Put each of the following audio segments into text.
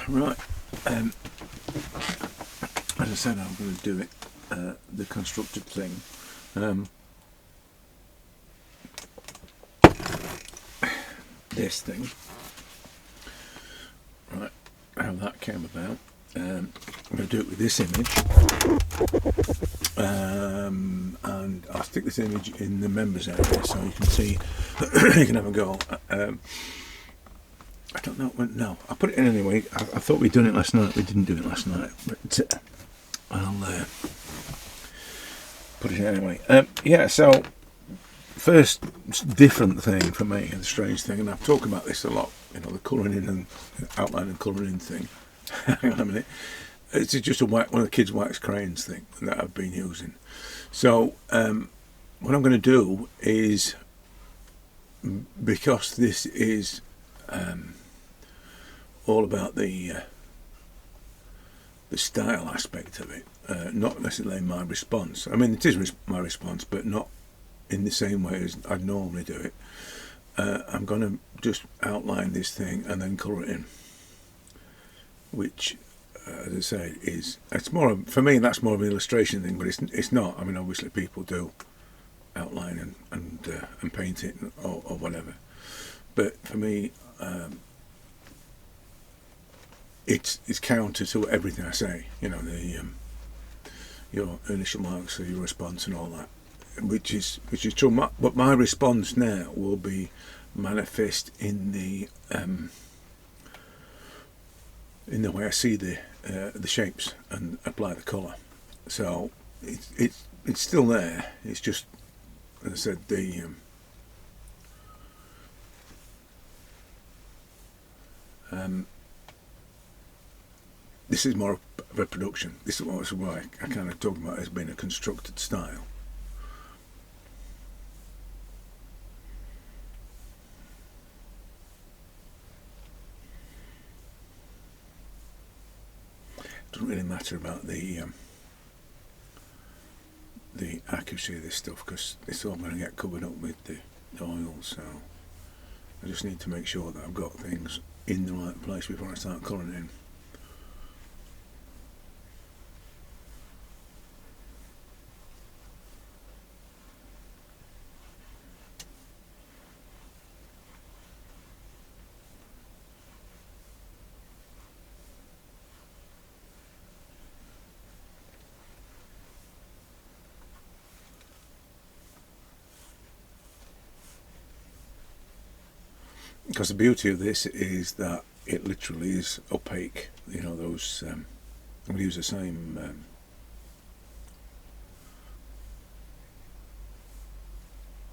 Right. As I said, I'm going to do it. The constructed thing. This thing. Right. How that came about. I'm going to do it with this image. And I'll stick this image in the members area so you can see. You can have a go. I don't know. No, I put it in anyway. I thought we'd done it last night. We didn't do it last night, but I'll put it in anyway. Yeah. So first different thing for me, and the strange thing, and I've talked about this a lot. You know, the colouring in and outline and colouring in thing. Hang on a minute. It's just one of the kids' wax crayons thing that I've been using. So what I'm going to do is, because this is all about the style aspect of it, not necessarily my response. I mean, it is my response, but not in the same way as I'd normally do it. I'm going to just outline this thing and then colour it in, which, as I say, it's more for me. That's more of an illustration thing, but it's not. I mean, obviously people do outline and paint it or whatever, but for me, it's counter to everything I say. You know, your initial marks or your response and all that, which is true. But my response now will be manifest in the way I see the shapes and apply the colour. So it's still there. It's just, as I said, this is more of a production. This is why I kind of talk about it as being a constructed style. It doesn't really matter about the accuracy of this stuff, because it's all going to get covered up with the oil. So I just need to make sure that I've got things in the right place before I start colouring in. Because the beauty of this is that it literally is opaque. You know, those I'm going to use the same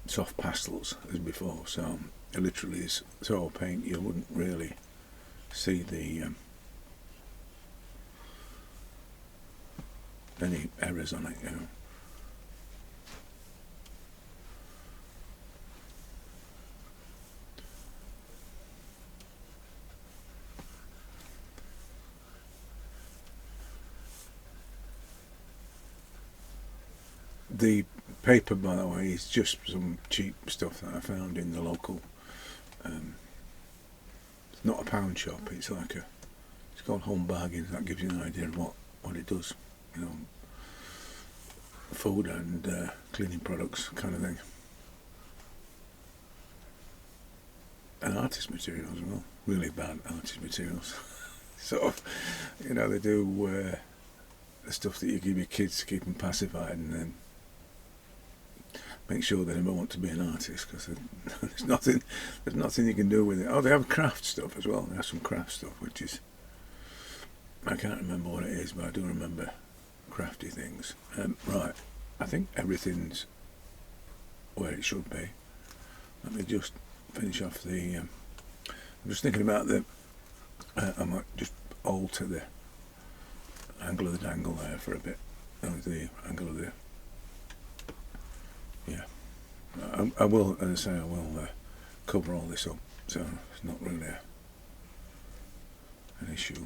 soft pastels as before, so it literally is so opaque you wouldn't really see the any errors on it, you know. The paper, by the way, is just some cheap stuff that I found in the local. It's not a pound shop. It's like it's called Home Bargains. That gives you an idea of what it does. You know, food and cleaning products kind of thing. And artist materials as well. Really bad artist materials. Sort of, you know, they do the stuff that you give your kids to keep them pacified, and then make sure they never want to be an artist, because there's nothing you can do with it. Oh, they have craft stuff as well. They have some craft stuff, which is, I can't remember what it is, but I do remember crafty things. Right, I think everything's where it should be. Let me just finish off the. I'm just thinking about I might just alter the angle of the dangle there for a bit. The angle of the. Yeah, I will, as I say, I will cover all this up, so it's not really an issue.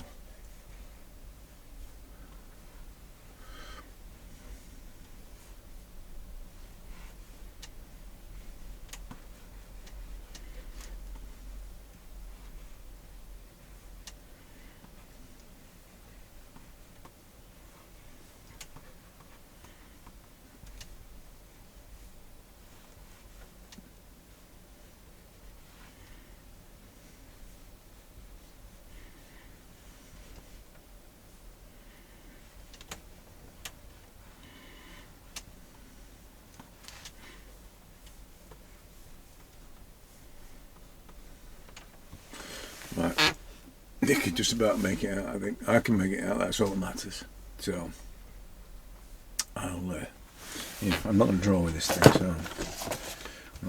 Right. They can just about make it out. I think I can make it out. That's all that matters. So I'll. I'm not going to draw with this thing, so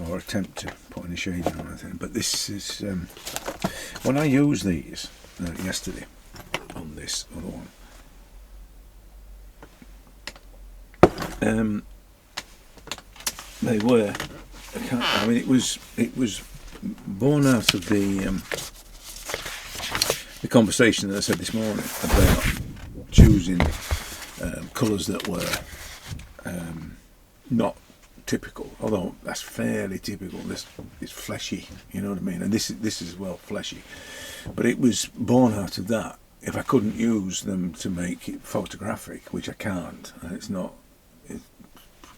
or attempt to put any shading on anything. But this is when I used these yesterday on this other one. They were. I mean, it was born out of the conversation that I said this morning about choosing colours that were not typical, although that's fairly typical. This is fleshy, you know what I mean, and this is as well fleshy. But it was born out of that. If I couldn't use them to make it photographic, which I can't, and it's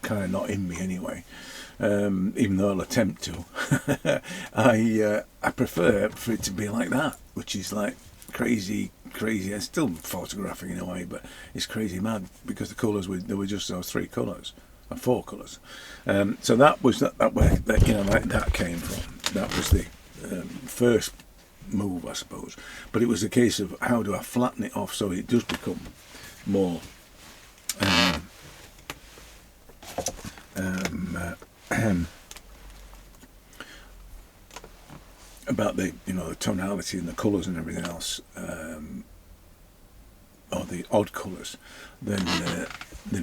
kind of not in me anyway. Even though I'll attempt to, I prefer for it to be like that, which is like crazy. It's still photographic in a way, but it's crazy mad because the colours there were just those 3 colours, or 4 colours. So that was that came from. That was the first move, I suppose. But it was a case of how do I flatten it off so it does become more. About the the tonality and the colours and everything else, or the odd colours, than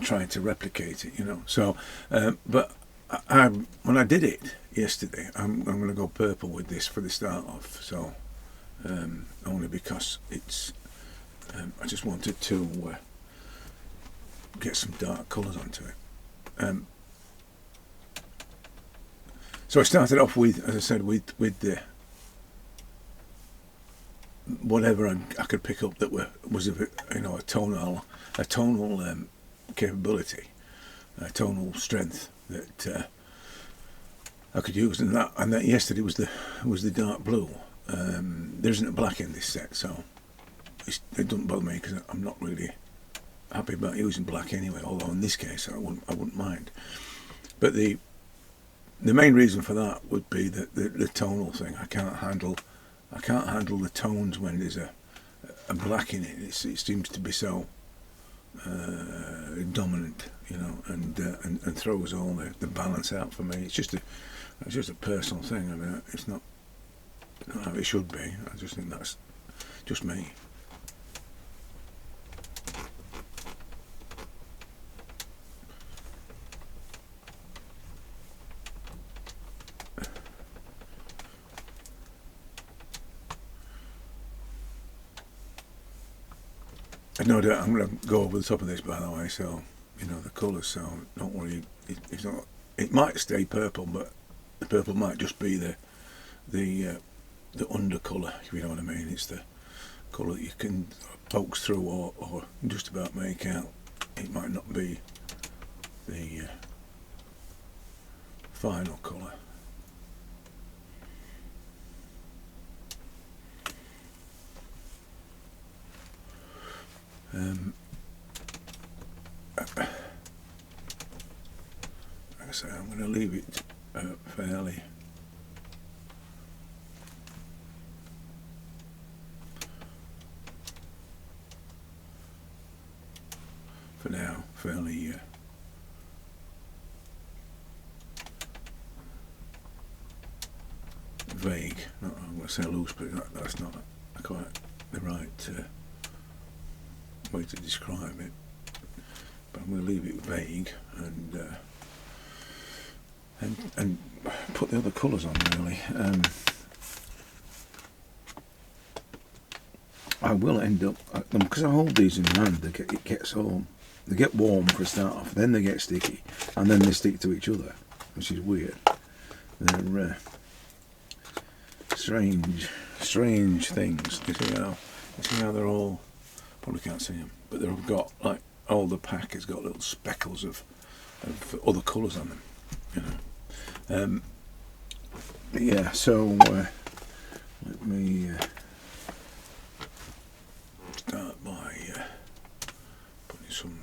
trying to replicate it, So, but when I did it yesterday, I'm going to go purple with this for the start off. So, only because it's, I just wanted to get some dark colours onto it. So I started off with, as I said, with the whatever I could pick up that was a tonal capability, a tonal strength that I could use, and that yesterday was the dark blue. There isn't a black in this set, so it doesn't bother me because I'm not really happy about using black anyway. Although in this case I wouldn't mind, but the main reason for that would be the tonal thing. I can't handle the tones when there's a black in it. It seems to be so dominant, and throws all the balance out for me. It's just a personal thing. I mean, it's not how it should be. I just think that's just me. No doubt I'm going to go over the top of this, by the way, so the colours, so don't worry. It's not. It might stay purple, but the purple might just be the undercolour, if you know what I mean. It's the colour that you can poke through or just about make out. It might not be the final colour. Like I say, I'm going to leave it fairly for now, fairly vague. I'm going to say loose, but that's not quite the right way to describe it. But I'm going to leave it vague and put the other colours on, really. I will end up, because I hold these in hand, they get warm for a start off, then they get sticky, and then they stick to each other, which is weird. They're strange things. You see how they're all, probably can't see them, but they've got, like, all the pack has got little speckles of other colours on them, yeah, so let me start by putting some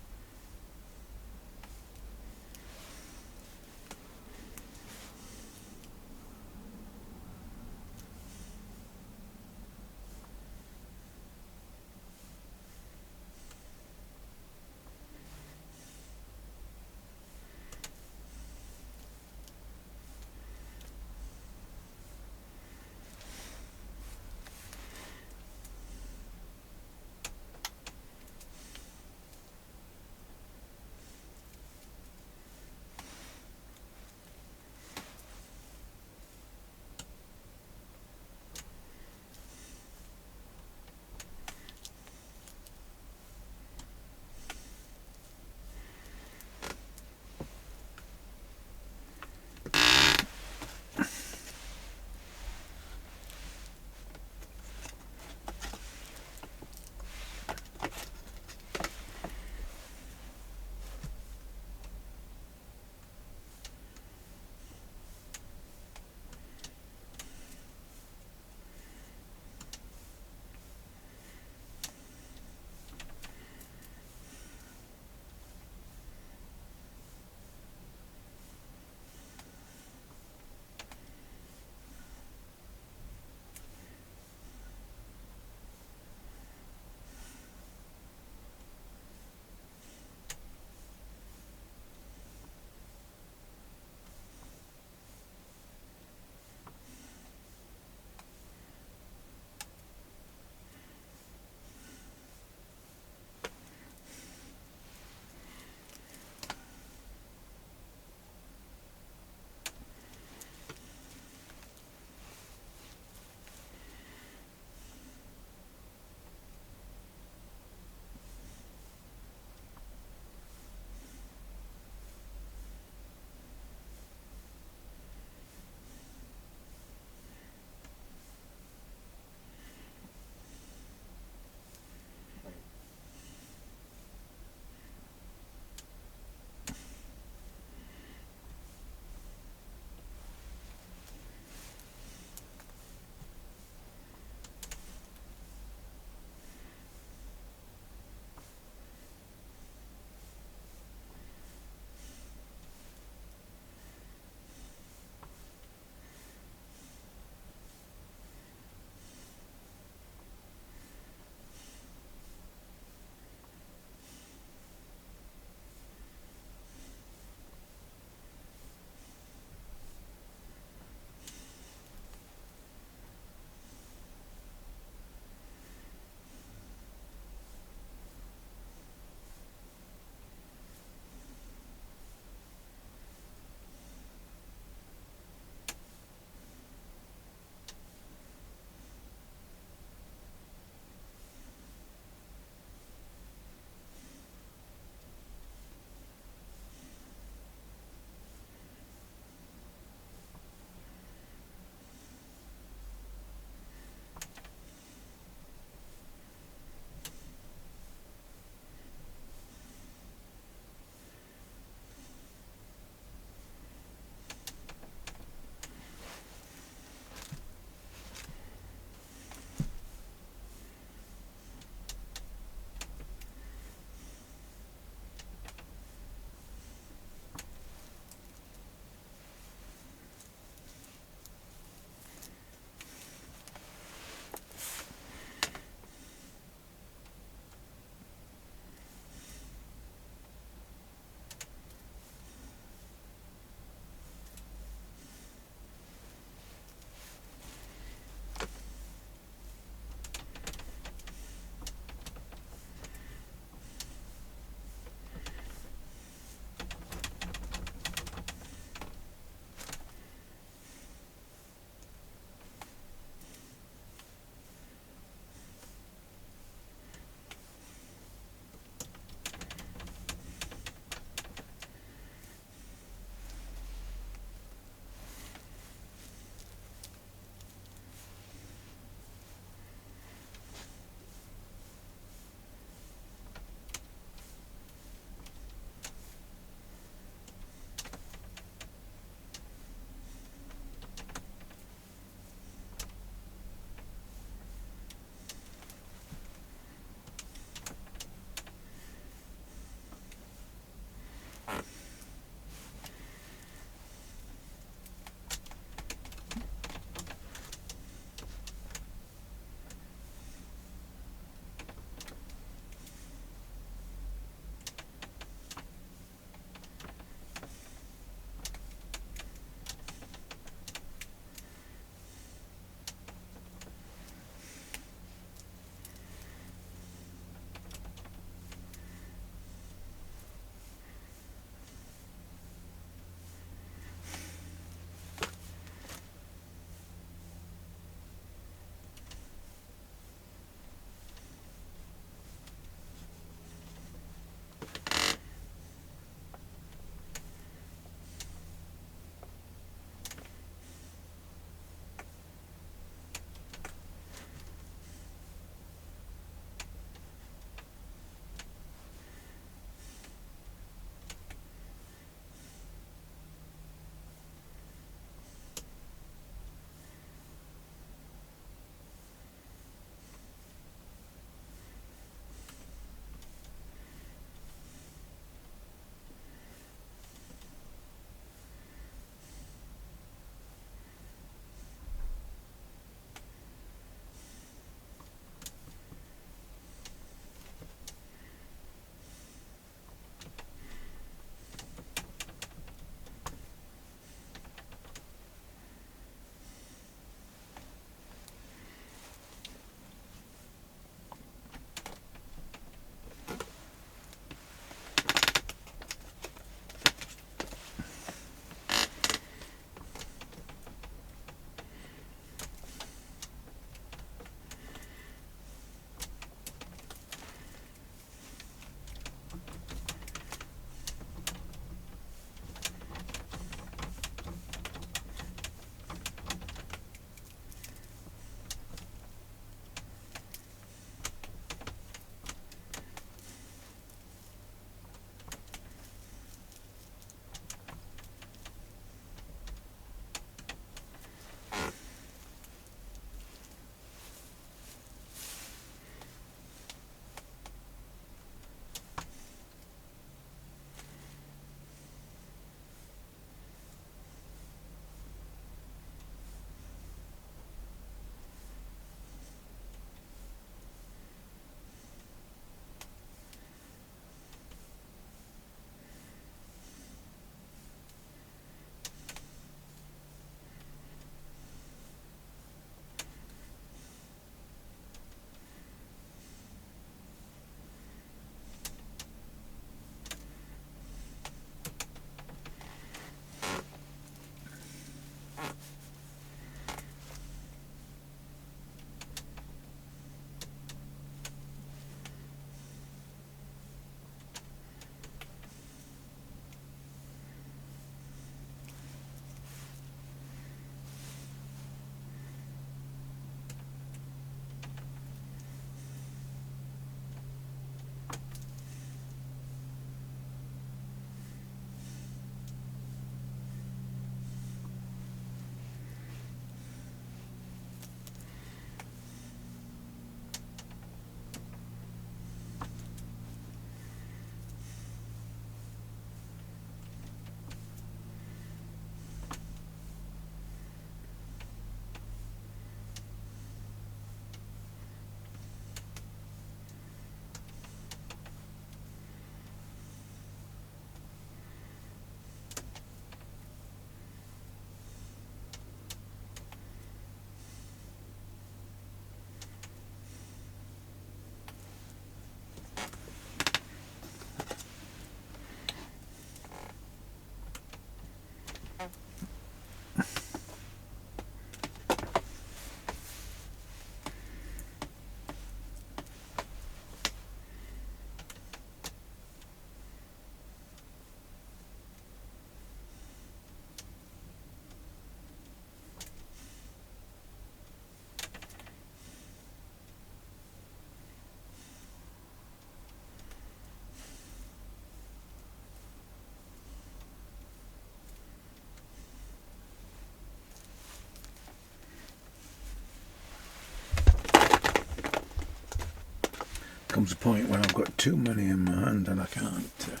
comes a point where I've got too many in my hand and I can't.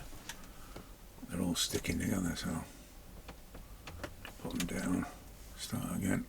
They're all sticking together, so put them down. Start again.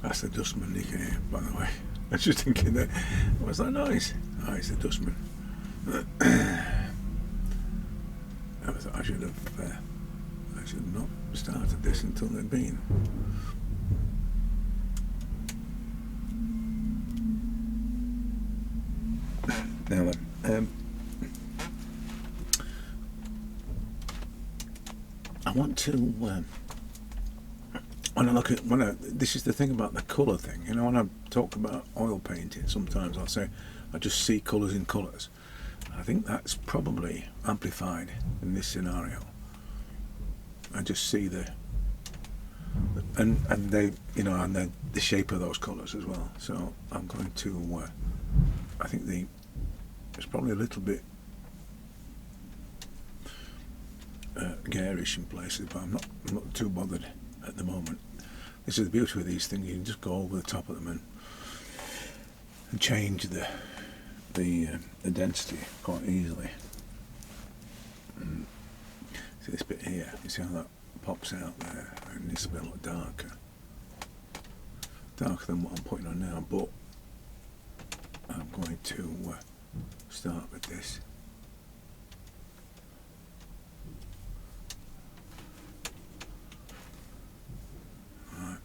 That's the dustman, you can hear, by the way. I was just thinking that, what's that noise? Oh, it's the dustman. I should have not started this until they'd been. Now then, I want to, when I look at, this is the thing about the colour thing, you know, when I talk about oil painting, sometimes I'll say, I just see colours in colours. I think that's probably amplified in this scenario. I just see and they, you know, and the shape of those colours as well. So I'm going to, I think it's probably a little bit garish in places, but I'm not too bothered at the moment. This is the beauty of these things, you can just go over the top of them and change the density quite easily. See this bit here, you see how that pops out there? It needs to be a lot darker than what I'm putting on now, but I'm going to start with this. Right.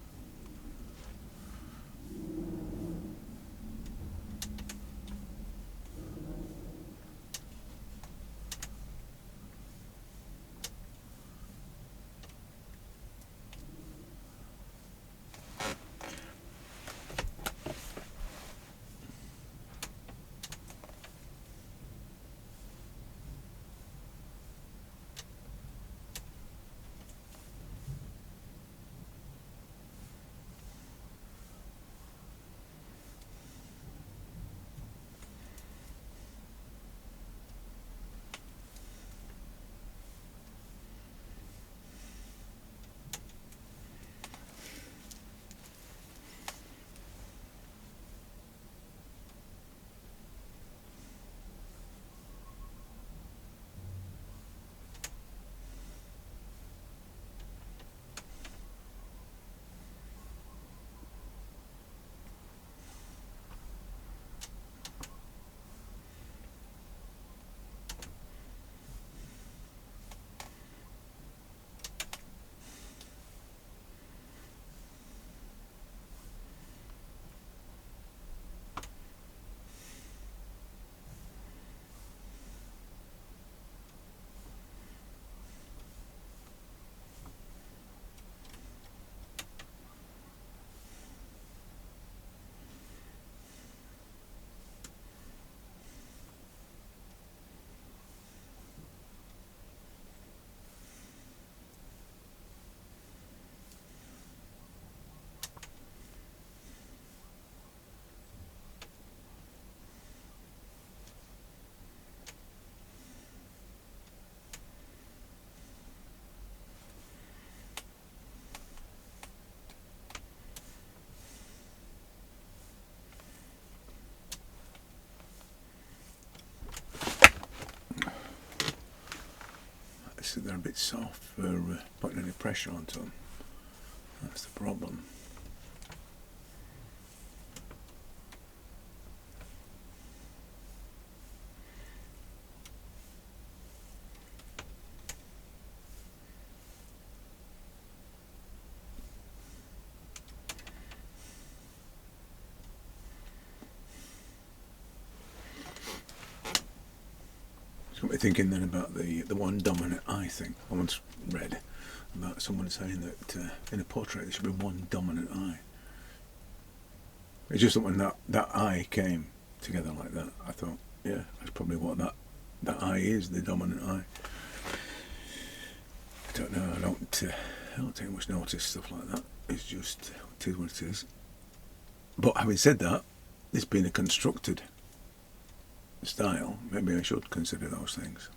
So they're a bit soft for putting any pressure onto them. That's the problem. It's got me thinking then about the one dominant eye thing. I once read about someone saying that in a portrait there should be one dominant eye. It's just that when that eye came together like that, I thought, yeah, that's probably what that eye is, the dominant eye. I don't know, I don't take much notice stuff like that. It's just, it is what it is. But having said that, it's been a constructed style. Maybe I should consider those things.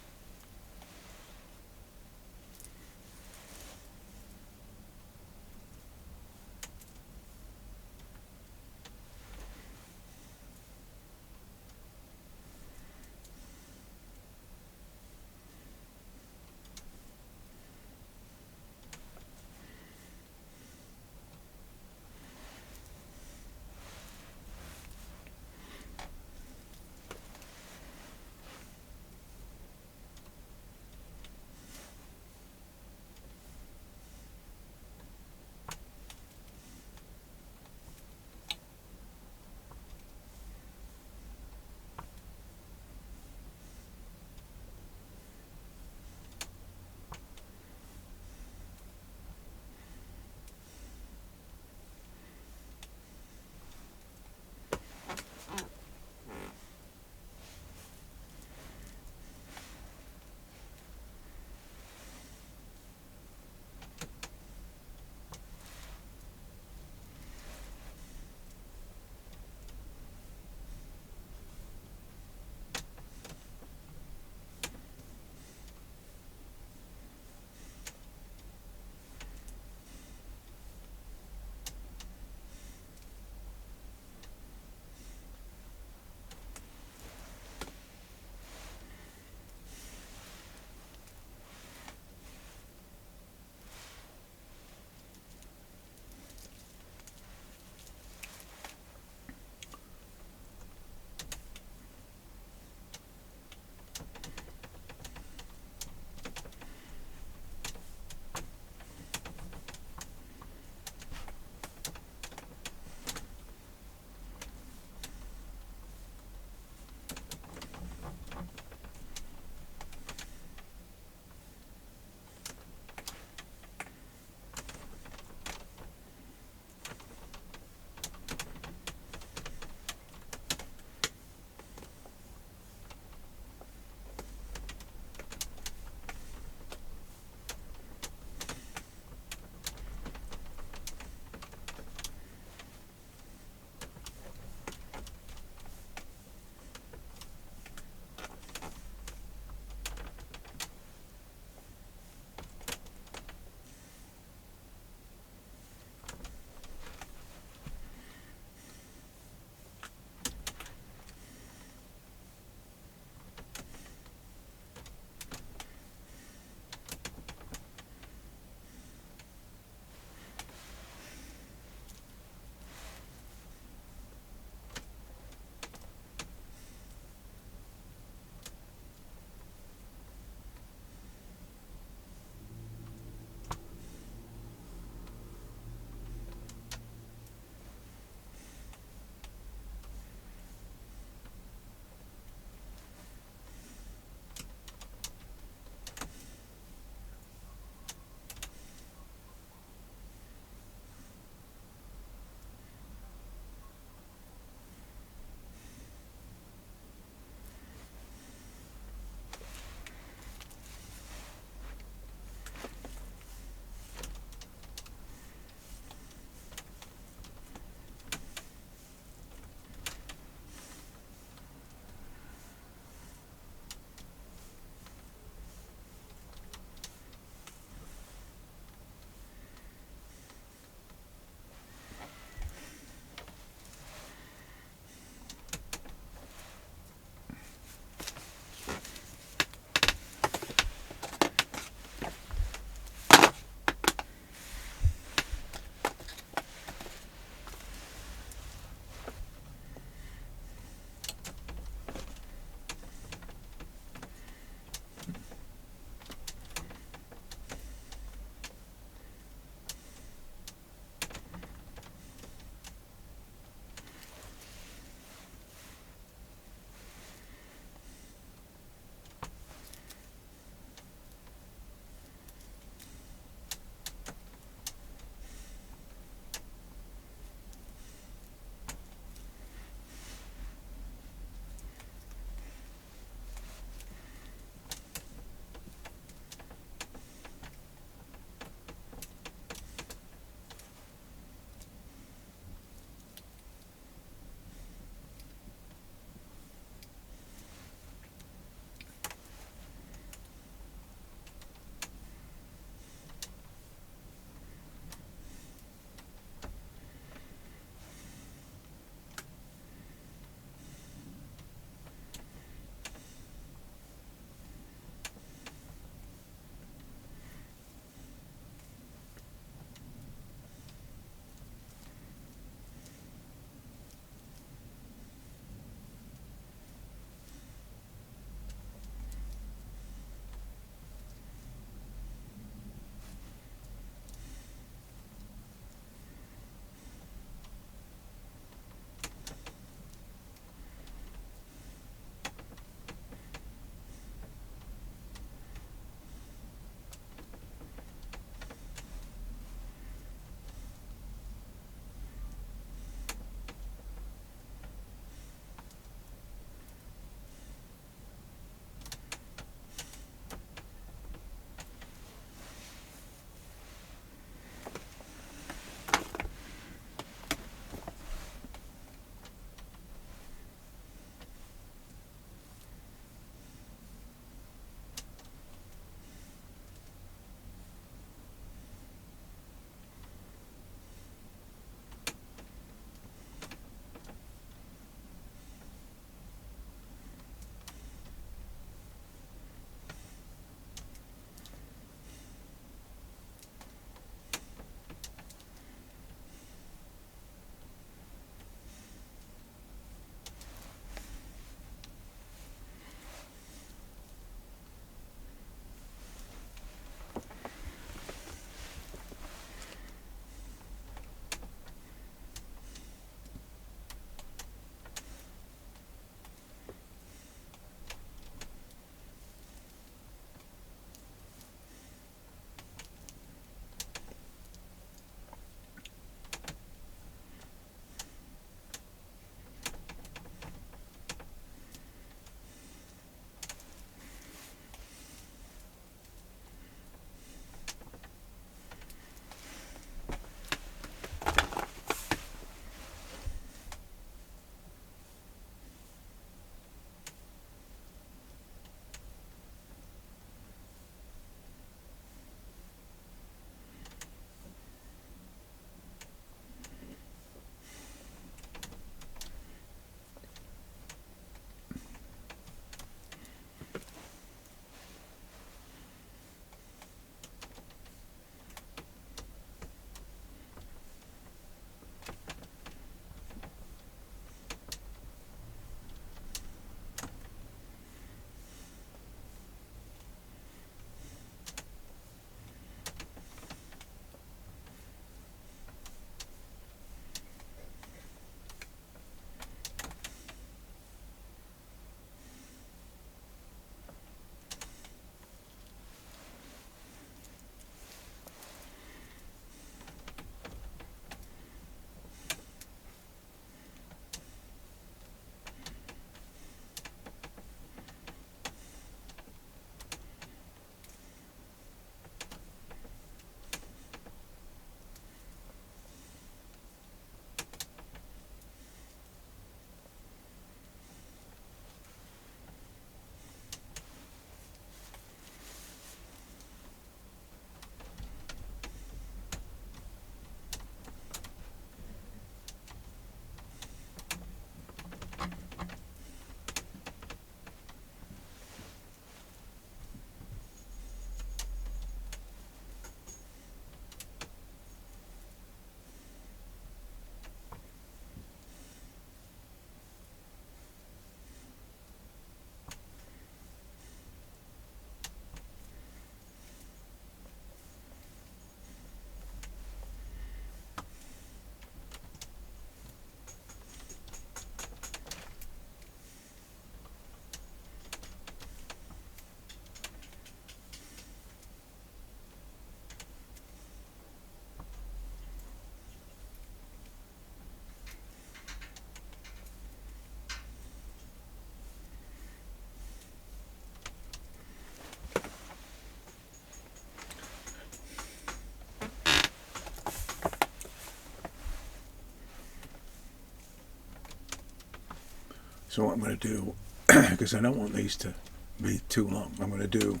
So what I'm going to do, because I don't want these to be too long, I'm going to do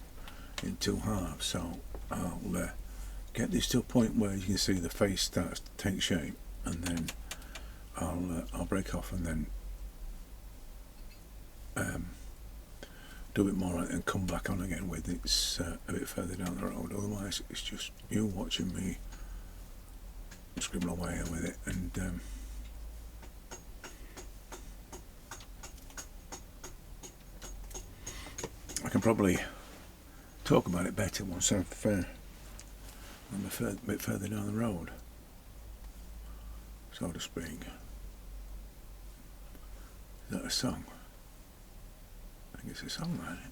in 2 halves. So I'll get this to a point where you can see the face starts to take shape, and then I'll break off and then do it more and come back on again with it's a bit further down the road. Otherwise it's just you watching me scribble away with it, and I can probably talk about it better once I'm a bit further down the road, so to speak. Is that a song? I think it's a song, right?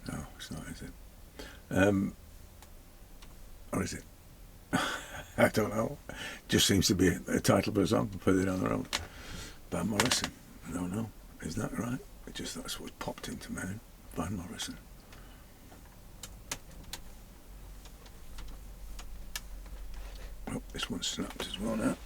No, it's not, is it? Or is it? I don't know. Just seems to be a title of a song further down the road. Van Morrison. I don't know. Is that right? It just that's what popped into my head. Van Morrison. Oh, this one snapped as well now.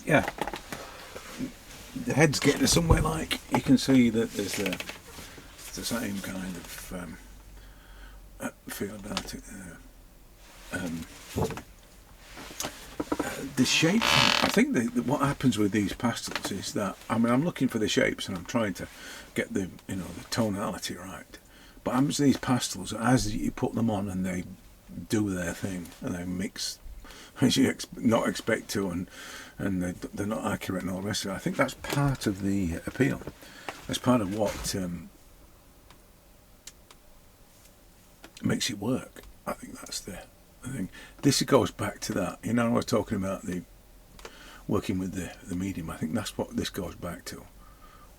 Yeah, the head's getting to somewhere like you can see that there's the same kind of feel about it. The shape, I think what happens with these pastels is that, I mean, I'm looking for the shapes and I'm trying to get the the tonality right. But happens these pastels, as you put them on and they do their thing and they mix as you not expect to, and they're not accurate and all the rest of it. I think that's part of the appeal. That's part of what makes it work. I think that's the thing. This goes back to that. I was talking about the working with the medium. I think that's what this goes back to.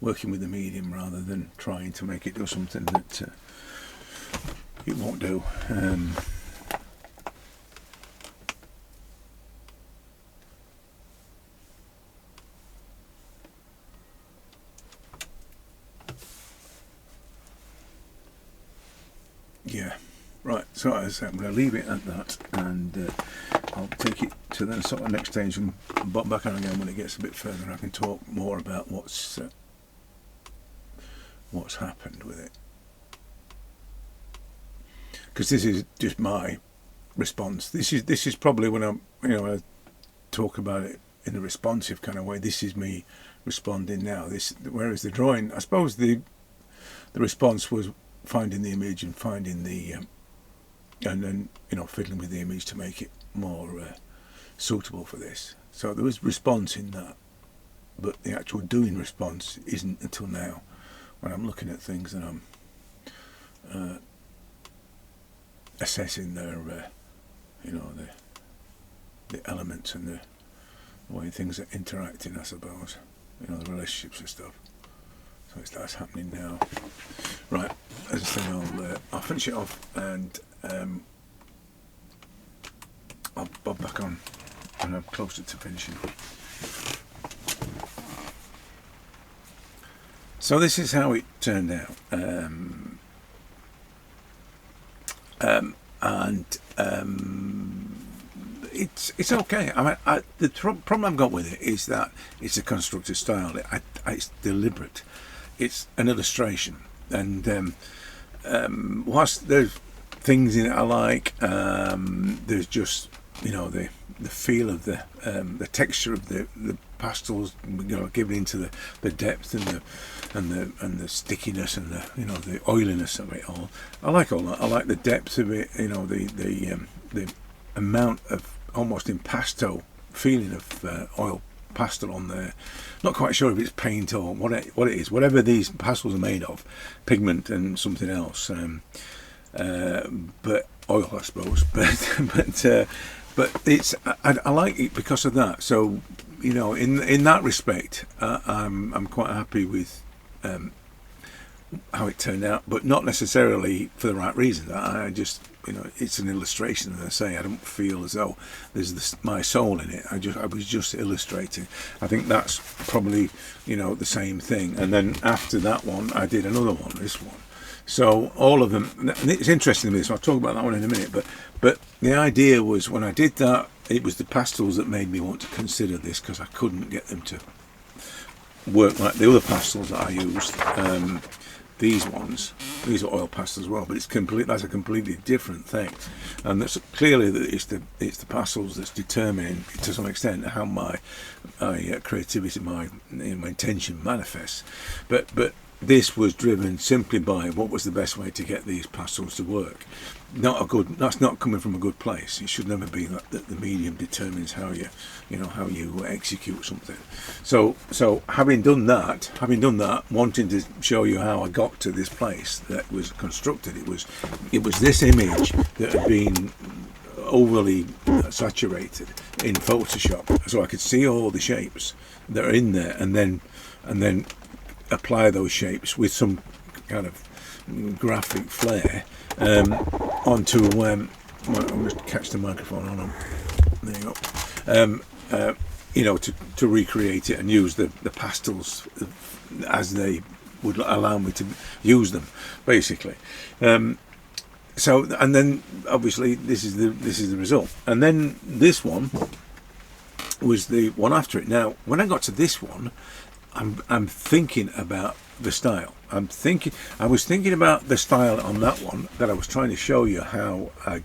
Working with the medium rather than trying to make it do something that it won't do. Yeah, right, so as I said, I'm going to leave it at that, and I'll take it to the sort of next stage and bop back on again when it gets a bit further and I can talk more about what's happened with it. Because this is just my response. This is probably when I talk about it in a responsive kind of way. This is me responding now. Whereas the drawing, I suppose the response was finding the image and finding the and then fiddling with the image to make it more suitable for this. So there was response in that, but the actual doing response isn't until now, when I'm looking at things and I'm assessing their the elements and the way things are interacting, I suppose, the relationships and stuff. So that's happening now. Right, as I say, I'll finish it off and I'll bob back on when I'm closer to finishing. So this is how it turned out, it's okay. I mean, the problem I've got with it is that it's a constructed style. It's deliberate. It's an illustration, and whilst there's things in it I like, there's just the feel of the texture of the pastels, given into the depth and the stickiness and the oiliness of it all. I like all that. I like the depth of it. The amount of almost impasto feeling of oil pastel on there. Not quite sure if it's paint or what it is. Whatever these pastels are made of, pigment and something else. But oil, I suppose. But it's I like it because of that. So in that respect, I'm quite happy with how it turned out, but not necessarily for the right reasons. I just it's an illustration, as I say. I don't feel as though there's my soul in it. I was just illustrating. I think that's probably the same thing. And then after that one, I did another one, this one. So all of them. It's interesting to me. So I'll talk about that one in a minute. But the idea was, when I did that, it was the pastels that made me want to consider this, because I couldn't get them to work like the other pastels that I used. These are oil pastels as well, but that's a completely different thing, and that's clearly that it's the pastels that's determining to some extent how my creativity, my intention manifests. But this was driven simply by what was the best way to get these pastels to work. That's not coming from a good place. It should never be that the medium determines how you execute something. So having done that, wanting to show you how I got to this place that was constructed, it was this image that had been overly saturated in Photoshop, so I could see all the shapes that are in there, and then apply those shapes with some kind of graphic flair onto I'll just catch the microphone on. There you go. To recreate it and use the pastels as they would allow me to use them, basically. So, and then obviously this is the result. And then this one, was the one after it. Now, when I got to this one, I'm thinking about the style. I was thinking about the style on that one that I was trying to show you how I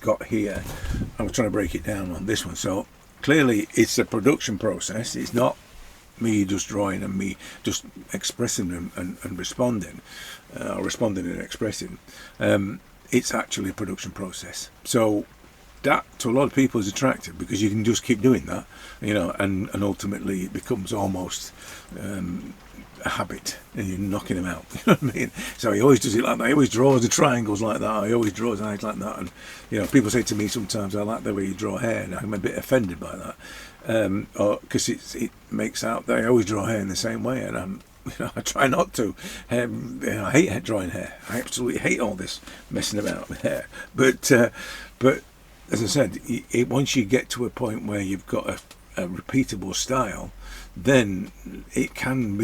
got here. I was trying to break it down on this one. So clearly it's a production process. It's not me just drawing and me just expressing and responding, or responding and expressing. It's actually a production process. So that to a lot of people is attractive because you can just keep doing that, you know, and ultimately it becomes almost a habit, and you're knocking him out. You know what I mean? So he always does it like that. He always draws the triangles like that. He always draws eyes like that. And you know, people say to me sometimes, "I like the way you draw hair," and I'm a bit offended by that, because it makes out that I always draw hair in the same way, and I try not to. I hate drawing hair. I absolutely hate all this messing about with hair. But as I said, once you get to a point where you've got a repeatable style, then it can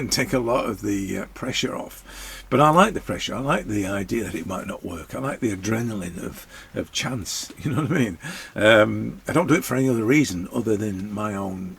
take a lot of the pressure off. But I like the pressure. I like the idea that it might not work. I like the adrenaline of chance. You know what I mean? I don't do it for any other reason other than my own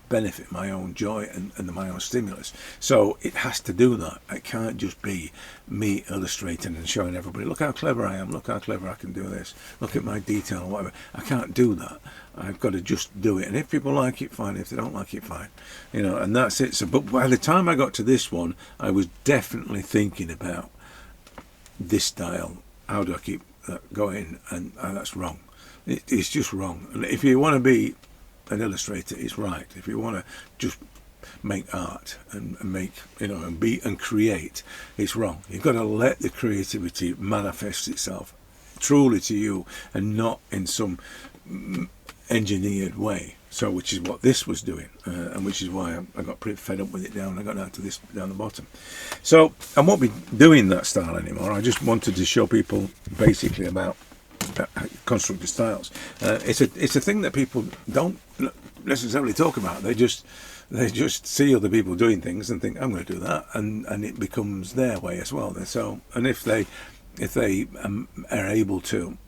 benefit, my own joy, and my own stimulus. So it has to do that. It can't just be me illustrating and showing everybody, look how clever I am, look how clever I can do this, look at my detail or whatever. I can't do that. I've got to just do it, and if people like it, fine. If they don't like it, fine. You know, and that's it. So, but by the time I got to this one, I was definitely thinking about this style. How do I keep that going? And that's wrong. It's just wrong. And if you want to be an illustrator, it's right. If you want to just make art and make, you know, and create, it's wrong. You've got to let the creativity manifest itself truly to you, and not in some engineered way. So, which is what this was doing, and which is why I got pretty fed up with it down. I got down to this down the bottom. So I won't be doing that style anymore. I just wanted to show people basically about constructed styles. It's a thing that people don't necessarily talk about. They just see other people doing things and think, I'm going to do that, and it becomes their way as well. So, and if they are able to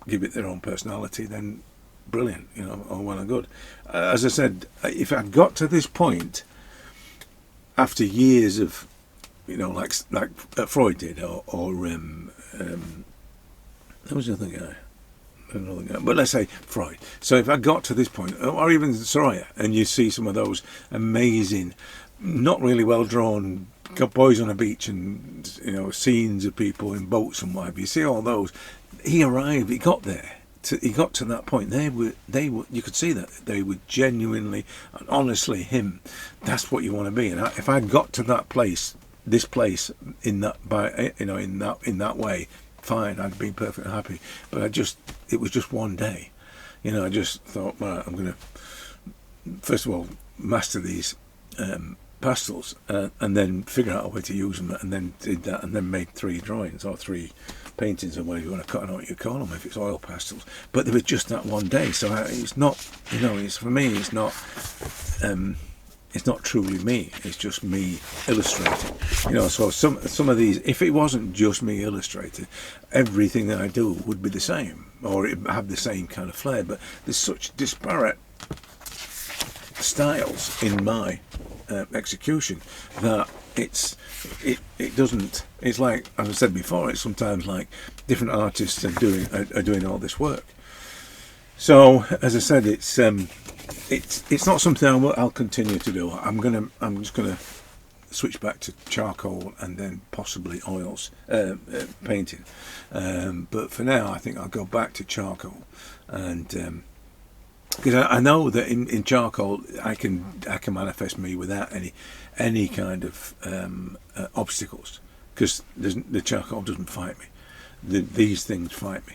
give it their own personality, then brilliant, you know, all well and good. As I said, if I'd got to this point after years of, you know, like Freud did, or there was another guy, but let's say Freud. So if I got to this point, or even Soraya, and you see some of those amazing, not really well drawn boys on a beach, and you know, scenes of people in boats and whatever, you see all those. He got there. He got to that point. They were. You could see that they were genuinely and honestly him. That's what you want to be. And if I got to that place, this place, in that way, fine, I'd be perfectly happy. But it was just one day. You know, I just thought, right, I'm going to first of all master these pastels, and then figure out a way to use them, and then did that, and then made 3 drawings or 3 paintings, or whatever you want to cut, I know what you call them, if it's oil pastels. But there was just that one day, so it's not, you know, it's, for me, it's not truly me. It's just me illustrating. You know, so some of these, if it wasn't just me illustrating, everything that I do would be the same, or it would have the same kind of flair. But there's such disparate styles in my execution that it doesn't. It's like, as I said before, it's sometimes like different artists are doing all this work. So as I said, it's not something I'll continue to do. I'm just gonna switch back to charcoal and then possibly oils painting. But for now, I think I'll go back to charcoal, and because I know that in charcoal I can manifest me without any kind of obstacles, because the charcoal doesn't fight me. These things fight me.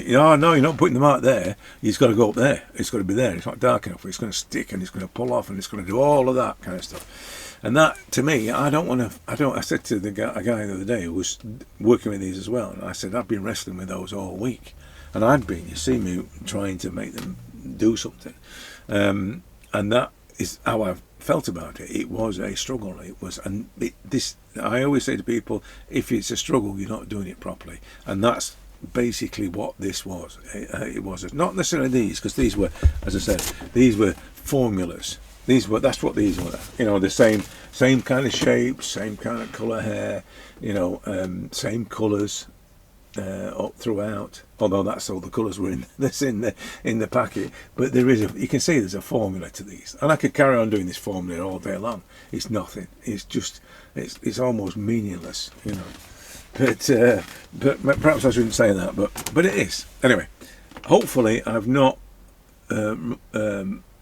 No, you're not putting them out there. It's got to go up there. It's got to be there. It's not dark enough. It's going to stick, and it's going to pull off, and it's going to do all of that kind of stuff. And that, to me, I don't want to. I said to a guy the other day who was working with these as well, and I said, I've been wrestling with those all week, and you see me trying to make them do something, and that is how I felt about it. It was a struggle. It was, and I always say to people, if it's a struggle, you're not doing it properly, and that's basically what this was. It was not necessarily these, because these were, as I said, these were formulas. That's what these were. You know, the same kind of shape, same kind of colour hair. You know, same colours up throughout. Although that's all the colours were in the packet. But you can see there's a formula to these, and I could carry on doing this formula all day long. It's nothing. It's just it's almost meaningless. You know. But perhaps I shouldn't say that, but it is. Anyway, hopefully I've not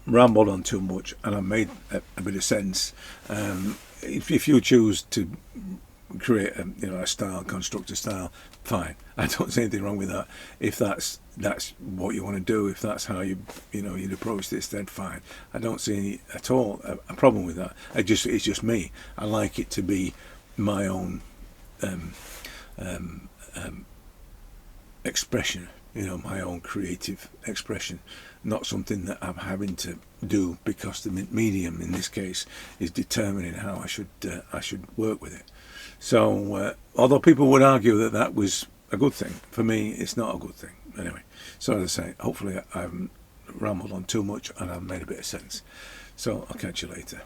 rambled on too much, and I've made a bit of sense. If you choose to create a style, construct a style, fine. I don't see anything wrong with that. If that's what you want to do, if that's how you'd approach this, then fine. I don't see at all a problem with that. It's just me. I like it to be my own expression, my own creative expression, not something that I'm having to do because the medium in this case is determining how I should work with it. So although people would argue that was a good thing, for me it's not a good thing. Anyway, so as I say, hopefully I haven't rambled on too much and I've made a bit of sense. So I'll catch you later.